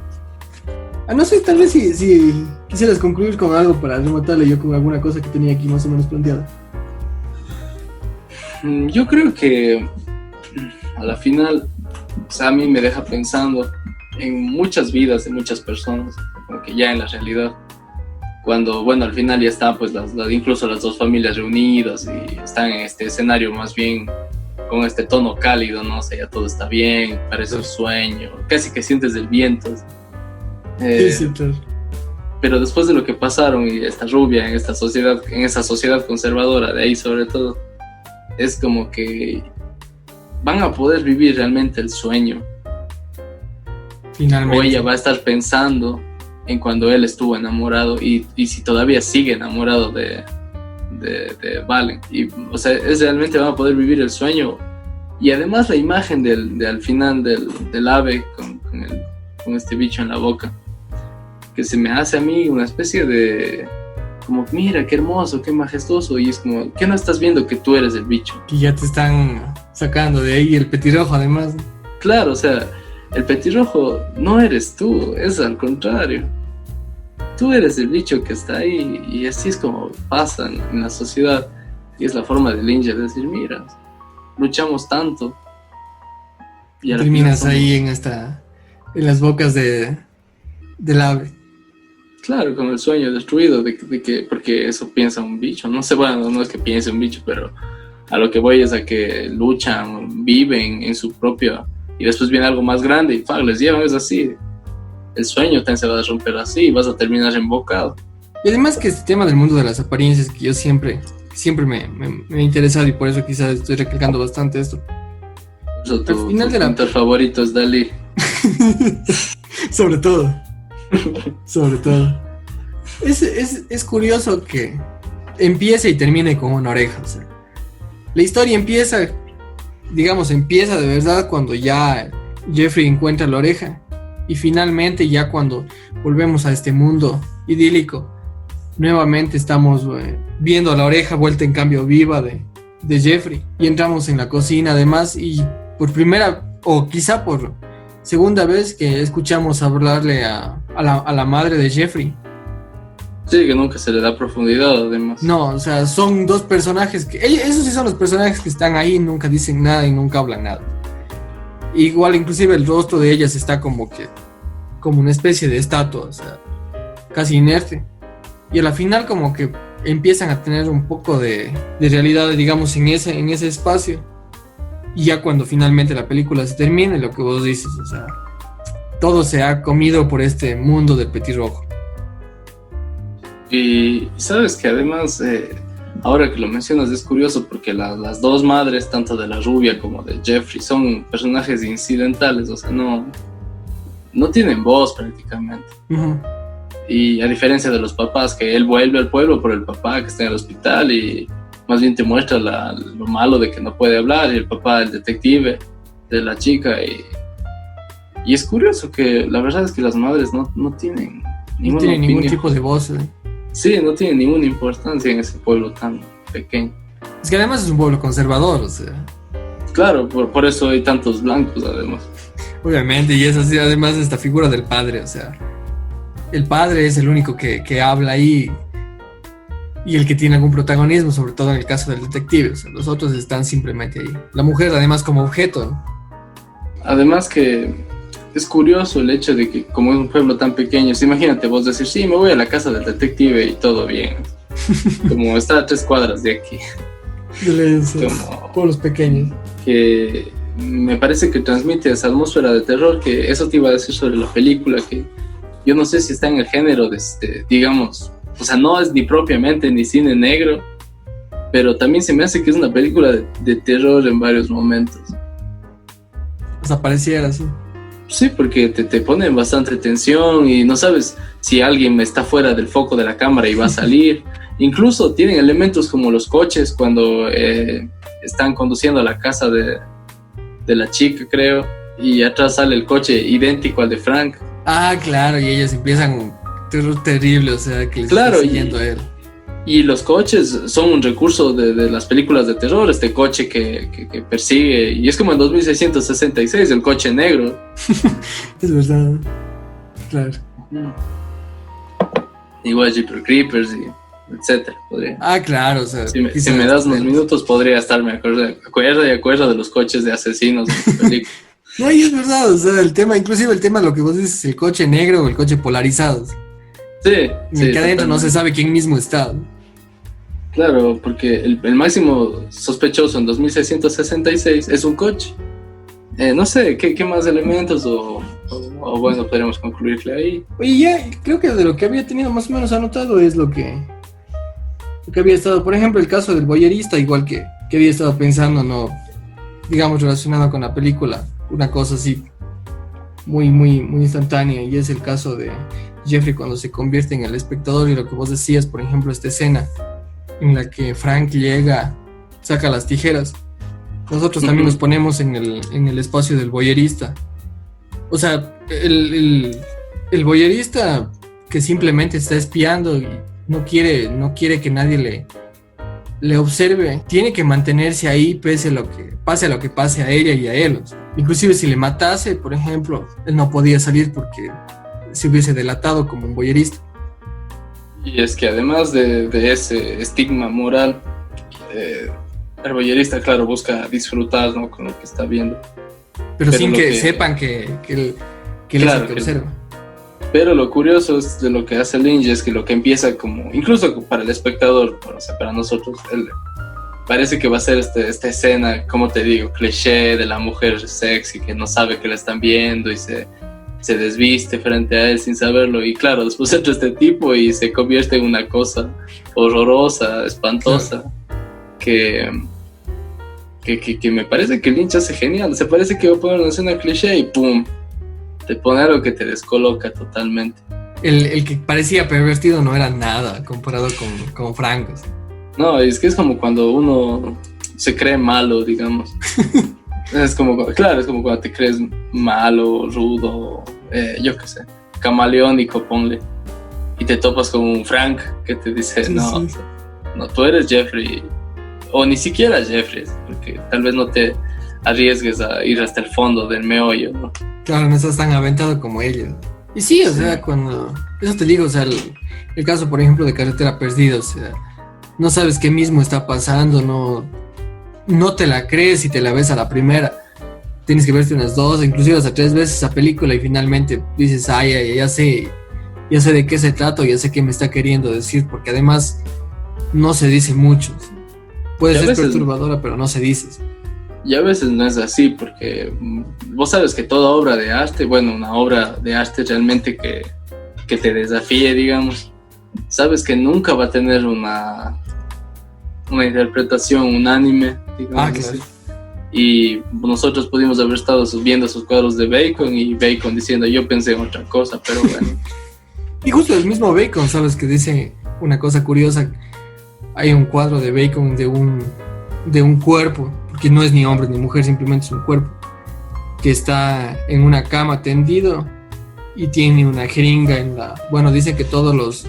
No sé, tal vez si quisieras concluir con algo para rematarle yo con alguna cosa que tenía aquí más o menos planteada. Yo creo que a la final, o sea, a mí me deja pensando en muchas vidas de muchas personas, como que ya en la realidad, cuando, bueno, al final ya están pues incluso las dos familias reunidas y están en este escenario más bien con este tono cálido, ¿no? O sea, ya todo está bien, parece un sueño, casi que sientes el viento. Sí, claro. Pero después de lo que pasaron y esta rubia en esa sociedad conservadora de ahí sobre todo, es como que van a poder vivir realmente el sueño Finalmente. O ella va a estar pensando en cuando él estuvo enamorado y si todavía sigue enamorado de Valen. Y, o sea, realmente van a poder vivir el sueño. Y además la imagen al final del ave con este bicho en la boca, que se me hace a mí una especie de... como, mira, qué hermoso, qué majestuoso. Y es como, ¿qué no estás viendo que tú eres el bicho? Que ya te están sacando de ahí el petirrojo, además. Claro, o sea, el petirrojo no eres tú, es al contrario. Tú eres el bicho que está ahí, y así es como pasa en la sociedad. Y es la forma de Lynch de decir, mira, luchamos tanto. Y terminas ahí en las bocas del ave. Claro, con el sueño destruido de que porque eso piensa un bicho. No sé, bueno, no es que piense un bicho, pero a lo que voy es a que luchan, viven en su propio, y después viene algo más grande y les llevan, es así. El sueño también se va a romper así y vas a terminar embocado. Y además que este tema del mundo de las apariencias, que yo siempre me he interesado, y por eso quizás estoy recalcando bastante esto. Por eso tu pintor favorito es Dalí. Sobre todo. Es curioso que empiece y termine con una oreja. O sea, la historia empieza de verdad cuando ya Jeffrey encuentra la oreja. Y finalmente, ya cuando volvemos a este mundo idílico, nuevamente estamos viendo a la oreja vuelta en cambio viva de Jeffrey. Y entramos en la cocina además, y por primera, o quizá por segunda vez, que escuchamos hablarle a la madre de Jeffrey. Sí, que nunca se le da profundidad además. No, o sea, son dos personajes que... esos sí son los personajes que están ahí, nunca dicen nada y nunca hablan nada. Igual inclusive el rostro de ellas está como una especie de estatua, o sea, casi inerte. Y a la final como que empiezan a tener un poco de realidad, digamos, en ese espacio. Y ya cuando finalmente la película se termine, lo que vos dices, o sea, todo se ha comido por este mundo del petirrojo. Y sabes que además, ahora que lo mencionas, es curioso porque las dos madres, tanto de la rubia como de Jeffrey, son personajes incidentales, o sea, no tienen voz prácticamente. Uh-huh. Y a diferencia de los papás, que él vuelve al pueblo por el papá que está en el hospital y más bien te muestra lo malo de que no puede hablar, y el papá, el detective de la chica. Y es curioso que la verdad es que las madres no tienen ningún tipo de voz. Sí, no tienen ninguna importancia en ese pueblo tan pequeño. Es que además es un pueblo conservador, o sea. Claro, por eso hay tantos blancos además. Obviamente, y es así, además esta figura del padre, o sea, el padre es el único que habla ahí y el que tiene algún protagonismo, sobre todo en el caso del detective. O sea, los otros están simplemente ahí. La mujer además como objeto, ¿no? Además que es curioso el hecho de que como es un pueblo tan pequeño, imagínate vos decir, sí, me voy a la casa del detective y todo bien. Como está a 3 cuadras de aquí. Como pueblos pequeños. Que me parece que transmite esa atmósfera de terror, que eso te iba a decir sobre la película, que yo no sé si está en el género de digamos, o sea, no es ni propiamente ni cine negro, pero también se me hace que es una película de terror en varios momentos. O sea, pareciera así. Sí, porque te ponen bastante tensión y no sabes si alguien está fuera del foco de la cámara y va a salir. Incluso tienen elementos como los coches cuando están conduciendo a la casa de la chica, creo, y atrás sale el coche idéntico al de Frank. Ah, claro, y ellos empiezan un terror terrible, o sea, que les está siguiendo a él. Y los coches son un recurso de las películas de terror, este coche que persigue, y es como en 2666, el coche negro. Es verdad, claro. Igual Jeepers Creepers y etcétera, podría. Ah, claro, o sea. Si me das unos minutos podría estarme acuerdo de los coches de asesinos de la película. No, y es verdad, o sea, inclusive el tema, lo que vos dices, el coche negro o el coche polarizado. Sí. Que adentro no se sabe quién mismo está. Claro, porque el máximo sospechoso en 2666 es un coche. No sé, ¿qué más elementos o bueno, podríamos concluirle ahí? Oye, ya, creo que de lo que había tenido más o menos anotado es lo que había estado, por ejemplo, el caso del boyerista, igual que había estado pensando, no, digamos, relacionado con la película, una cosa así muy instantánea, y es el caso de Jeffrey cuando se convierte en el espectador. Y lo que vos decías, por ejemplo, esta escena en la que Frank llega, saca las tijeras, nosotros también nos ponemos en el espacio del voyerista. O sea, el voyerista que simplemente está espiando y no quiere que nadie le observe, tiene que mantenerse ahí pese a lo que pase a ella y a él. O sea, inclusive si le matase, por ejemplo, él no podía salir porque se hubiese delatado como un voyerista. Y es que además de ese estigma moral, el voyerista, claro, busca disfrutar, ¿no?, con lo que está viendo. Pero sin que sepan que él es el que observa. Pero lo curioso es de lo que hace Lynch es que lo que empieza como, incluso para el espectador, o sea, para nosotros, parece que va a ser esta escena, como te digo, cliché de la mujer sexy que no sabe que la están viendo y se desviste frente a él sin saberlo. Y claro, después entra este tipo y se convierte en una cosa horrorosa, espantosa, que me parece que Lynch hace genial. Se parece que va a poner una escena cliché y ¡pum!, te pone algo que te descoloca totalmente. El que parecía pervertido no era nada comparado con Frank. No, es que es como cuando uno se cree malo, digamos. Es como cuando te crees malo, rudo, yo qué sé, camaleónico, ponle. Y te topas con un Frank que te dice, sí. No, tú eres Jeffrey. O ni siquiera Jeffrey, porque tal vez no te arriesgues a ir hasta el fondo del meollo, ¿no? Claro, no estás tan aventado como ellos. Y sí, o sea, cuando... Eso te digo, o sea, el caso, por ejemplo, de Carretera Perdida, o sea, no sabes qué mismo está pasando, no te la crees y te la ves a la primera. Tienes que verte unas 2, inclusive hasta 3 veces esa película y finalmente dices, ya sé de qué se trata, ya sé qué me está queriendo decir, porque además no se dice mucho. Puede ser perturbadora, pero no se dice. Y a veces no es así, porque vos sabes que toda obra de arte, bueno, una obra de arte realmente que te desafíe, digamos, sabes que nunca va a tener una interpretación unánime, digamos así. Claro. Y nosotros pudimos haber estado viendo esos cuadros de Bacon y Bacon diciendo, yo pensé en otra cosa, pero bueno. Y justo el mismo Bacon, ¿sabes?, que dice una cosa curiosa. Hay un cuadro de Bacon de un cuerpo, porque no es ni hombre ni mujer, simplemente es un cuerpo, que está en una cama tendido y tiene una jeringa en la... Bueno, dice que todos los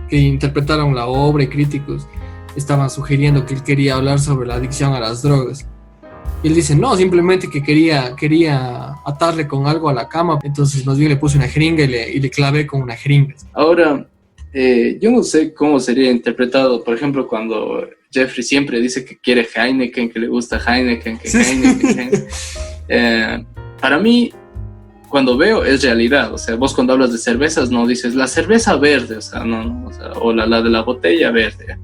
que interpretaron la obra y críticos estaban sugiriendo que él quería hablar sobre la adicción a las drogas. Y él dice, no, simplemente que quería atarle con algo a la cama, entonces más bien le puse una jeringa y le clavé con una jeringa. Ahora, yo no sé cómo sería interpretado, por ejemplo, cuando Jeffrey siempre dice que quiere Heineken, que le gusta Heineken, que Heineken. Para mí, cuando veo, es realidad. O sea, vos cuando hablas de cervezas no dices la cerveza verde, o sea, no, o sea, o la de la botella verde.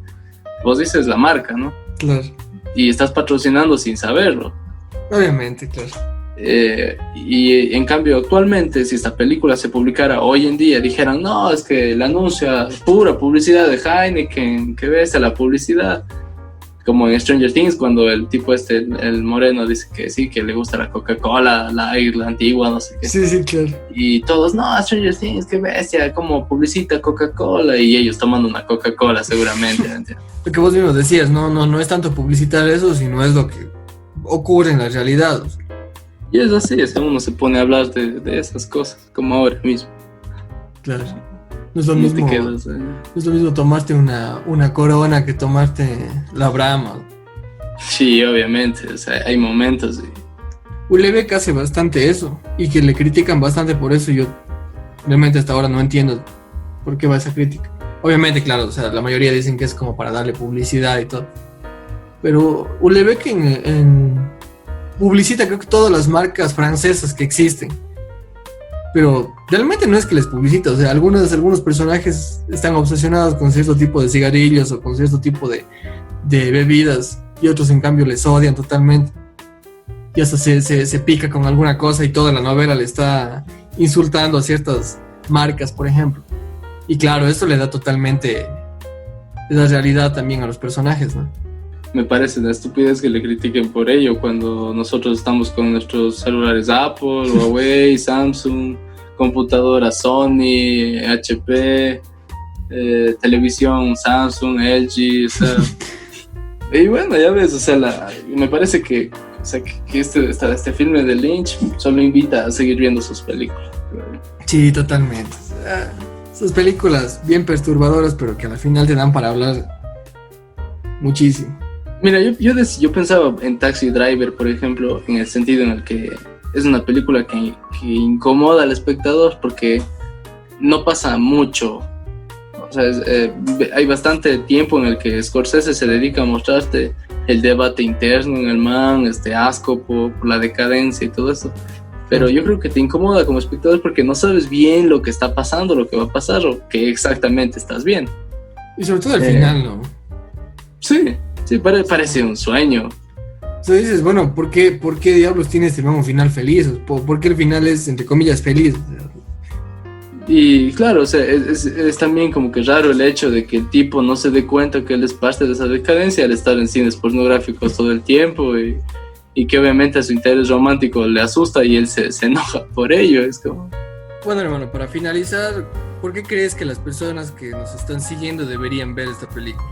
Vos dices la marca, ¿no? Claro. Y estás patrocinando sin saberlo. Obviamente, claro. Y en cambio, actualmente, si esta película se publicara hoy en día, dijeran, no, es que el anuncio es pura publicidad de Heineken, que ves a la publicidad. Como en Stranger Things, cuando el tipo el moreno, dice que sí, que le gusta la Coca-Cola, la antigua, no sé qué. Sí, claro. Y todos, no, Stranger Things, qué bestia, como publicita Coca-Cola, y ellos tomando una Coca-Cola seguramente. Lo que vos mismo decías, no es tanto publicitar eso, sino es lo que ocurre en la realidad. Y es así, es que uno se pone a hablar de esas cosas, como ahora mismo. Claro. No es lo mismo, no es lo mismo tomarte una Corona que tomarte la Brahma. Sí, obviamente, o sea, hay momentos. Houellebecq hace bastante eso, y que le critican bastante por eso. Yo realmente hasta ahora no entiendo por qué va esa crítica. Obviamente, claro, o sea, la mayoría dicen que es como para darle publicidad y todo. Pero Houellebecq publicita, creo que todas las marcas francesas que existen. Pero realmente no es que les publicita, o sea, algunos personajes están obsesionados con cierto tipo de cigarrillos o con cierto tipo de bebidas, y otros en cambio les odian totalmente. Y hasta se pica con alguna cosa y toda la novela le está insultando a ciertas marcas, por ejemplo. Y claro, esto le da totalmente la realidad también a los personajes, ¿no? me parece una estupidez que le critiquen por ello cuando nosotros estamos con nuestros celulares Apple, Huawei, Samsung, computadora Sony, HP, televisión Samsung, LG, o sea, y bueno, ya ves, o sea, me parece que, o sea, que este filme de Lynch solo invita a seguir viendo sus películas. Sí, totalmente. O sea, sus películas bien perturbadoras, pero que al final te dan para hablar muchísimo. Mira, yo pensaba en Taxi Driver, por ejemplo, en el sentido en el que es una película que incomoda al espectador porque no pasa mucho. O sea, hay bastante tiempo en el que Scorsese se dedica a mostrarte el debate interno en el man, asco por la decadencia y todo eso. Pero yo creo que te incomoda como espectador porque no sabes bien lo que está pasando, lo que va a pasar o qué exactamente estás viendo. Y sobre todo al final, ¿no? Sí, parece un sueño. Entonces dices, bueno, ¿por qué diablos tiene este nuevo final feliz? ¿Por qué el final es, entre comillas, feliz? Y claro, o sea, es también como que raro el hecho de que el tipo no se dé cuenta que él es parte de esa decadencia al estar en cines pornográficos todo el tiempo y que obviamente a su interés romántico le asusta y él se enoja por ello. Es como... Bueno, hermano, para finalizar, ¿por qué crees que las personas que nos están siguiendo deberían ver esta película?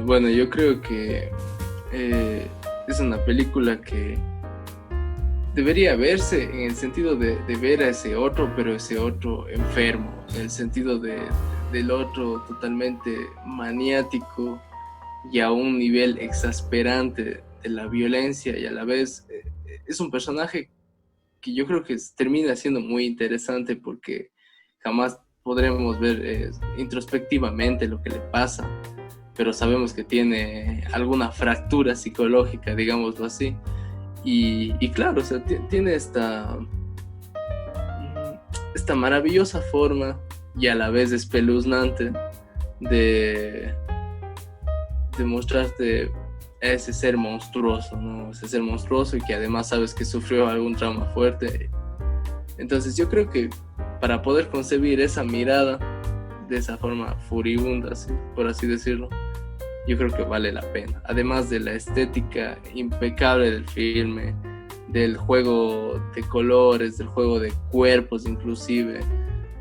Bueno, yo creo que es una película que debería verse en el sentido de ver a ese otro, pero ese otro enfermo, en el sentido del otro totalmente maniático y a un nivel exasperante de la violencia, y a la vez es un personaje que yo creo que termina siendo muy interesante porque jamás podremos ver introspectivamente lo que le pasa, pero sabemos que tiene alguna fractura psicológica, digámoslo así. Y claro, o sea, tiene esta maravillosa forma y a la vez espeluznante de mostrarte ese ser monstruoso, ¿no? Ese ser monstruoso y que además sabes que sufrió algún trauma fuerte. Entonces yo creo que para poder concebir esa mirada de esa forma furibunda, ¿sí? Por así decirlo, yo creo que vale la pena. Además de la estética impecable del filme, del juego de colores, del juego de cuerpos inclusive,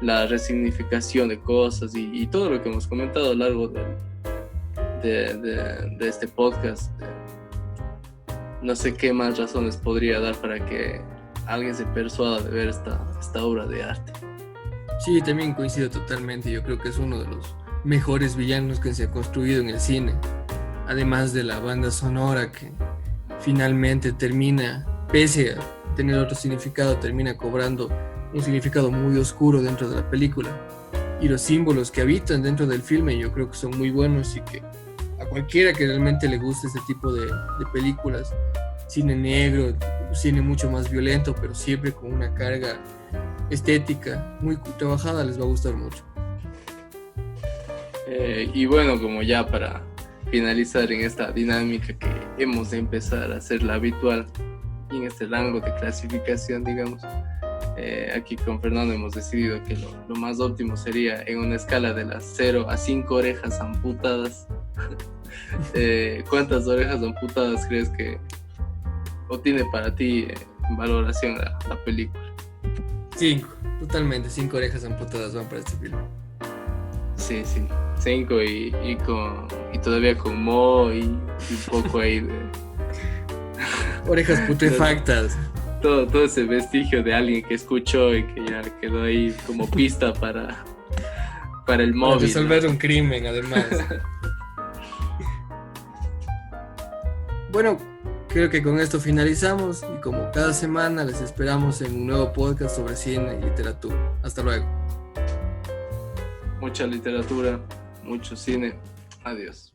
la resignificación de cosas y todo lo que hemos comentado a lo largo de este podcast. No sé qué más razones podría dar para que alguien se persuada de ver esta obra de arte. Sí, también coincido totalmente. Yo creo que es uno de los mejores villanos que se ha construido en el cine, además de la banda sonora que finalmente termina, pese a tener otro significado, termina cobrando un significado muy oscuro dentro de la película, y los símbolos que habitan dentro del filme yo creo que son muy buenos y que a cualquiera que realmente le guste este tipo de películas, cine negro, cine mucho más violento, pero siempre con una carga estética muy trabajada, les va a gustar mucho. Y bueno, como ya para finalizar en esta dinámica que hemos de empezar a hacerla habitual y en este rango de clasificación, digamos, aquí con Fernando hemos decidido que lo más óptimo sería en una escala de las 0 a 5 orejas amputadas. ¿Cuántas orejas amputadas crees que o tiene para ti en valoración la película? 5, totalmente, 5 orejas amputadas van para este filme. Sí, 5 y todavía con moho y un poco ahí de orejas putrefactas. Todo ese vestigio de alguien que escuchó y que ya quedó ahí como pista para el móvil. Para resolver, ¿no?, un crimen, además. Bueno, creo que con esto finalizamos y como cada semana les esperamos en un nuevo podcast sobre cine y literatura. Hasta luego. Mucha literatura, mucho cine. Adiós.